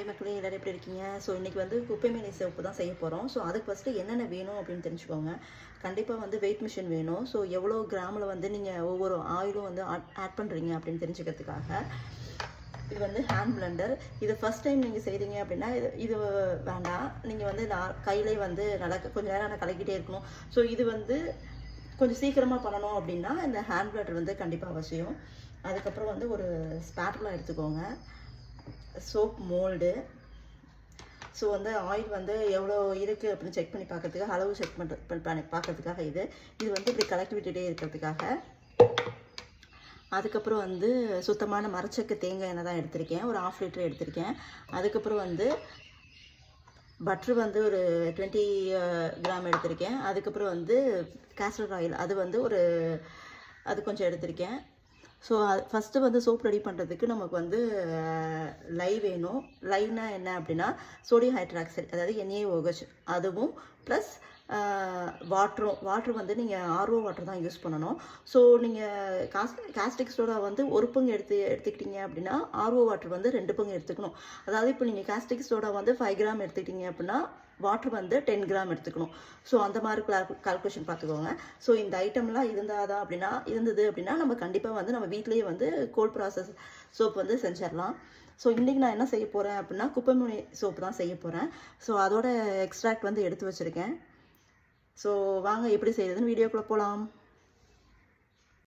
Hi மக்களே, எல்லோரும் எப்படி இருக்கீங்க? ஸோ இன்றைக்கி வந்து குப்பைமேனி சோப்பு தான் செய்ய போகிறோம். ஸோ அதுக்கு ஃபஸ்ட்டு என்னென்ன வேணும் அப்படின்னு தெரிஞ்சுக்கோங்க. கண்டிப்பாக வந்து வெயிட் மிஷின் வேணும். ஸோ எவ்வளோ கிராமில் வந்து நீங்கள் ஒவ்வொரு ஆயிலும் வந்து ஆட் பண்ணுறீங்க அப்படின்னு தெரிஞ்சுக்கிறதுக்காக. இது வந்து ஹேண்ட் பிளெண்டர். இது ஃபஸ்ட் டைம் நீங்கள் செய்கிறீங்க அப்படின்னா இது வேண்டாம். நீங்கள் வந்து கையிலே வந்து நல்லா கொஞ்சம் நேரம் நான் கலக்கிட்டே இருக்கணும். ஸோ இது வந்து கொஞ்சம் சீக்கிரமாக பண்ணணும் அப்படின்னா இந்த ஹேண்ட் பிளெண்டர் வந்து கண்டிப்பாக அவசியம். அதுக்கப்புறம் வந்து ஒரு ஸ்பேட்டர்லாம் எடுத்துக்கோங்க. Soap mould. ஸோ வந்து ஆயில் வந்து எவ்வளோ இருக்குது அப்படின்னு செக் பண்ணி பார்க்கறதுக்காக, அளவு செக் பண்ணி பார்க்கறதுக்காக இது வந்து இப்படி கலக்கி விட்டுகிட்டே இருக்கிறதுக்காக. அதுக்கப்புறம் வந்து சுத்தமான மரச்சக்கு தேங்காய் எண்ணெய் தான் எடுத்திருக்கேன். ஒரு 1/2 லிட்டர் எடுத்திருக்கேன். அதுக்கப்புறம் வந்து பட்ரு வந்து ஒரு 20 கிராம் எடுத்திருக்கேன். அதுக்கப்புறம் வந்து கேஸ்டர் ஆயில் அது கொஞ்சம் எடுத்திருக்கேன். ஸோ ஃபஸ்ட்டு வந்து சோப் ரெடி பண்ணுறதுக்கு நமக்கு வந்து லை வேணும். லைனா என்ன அப்படின்னா சோடியம் ஹைட்ராக்சைடு, அதாவது NaOH, அதுவும் ப்ளஸ் வாட்ரு வந்து நீங்கள் RO வாட்டர் தான் யூஸ் பண்ணணும். ஸோ நீங்கள் காஸ்டிக் சோடா வந்து 1 பங்கு எடுத்துக்கிட்டீங்க அப்படின்னா RO வாட்டர் வந்து 2 பங்கு எடுத்துக்கணும். அதாவது இப்போ நீங்கள் காஸ்டிக் சோடா வந்து 5 கிராம் எடுத்துக்கிட்டீங்க அப்படின்னா வாட்டர் வந்து 10 கிராம் எடுத்துக்கணும். ஸோ அந்த மாதிரி கால்குலேஷன் பார்த்துக்கோங்க. ஸோ இந்த ஐட்டம்லாம் இருந்தது அப்படின்னா நம்ம கண்டிப்பாக வந்து நம்ம வீட்லேயே வந்து கோல்ட் ப்ராசஸ் சோப் வந்து செஞ்சிடலாம். ஸோ இன்றைக்கி நான் என்ன செய்ய போகிறேன் அப்படின்னா குப்பைமேனி சோப்பு தான் செய்ய போகிறேன். ஸோ அதோட எக்ஸ்ட்ராக்ட் வந்து எடுத்து வச்சுருக்கேன். ஸோ வாங்க எப்படி செய்யுதுன்னு வீடியோக்குள்ளே போகலாம்.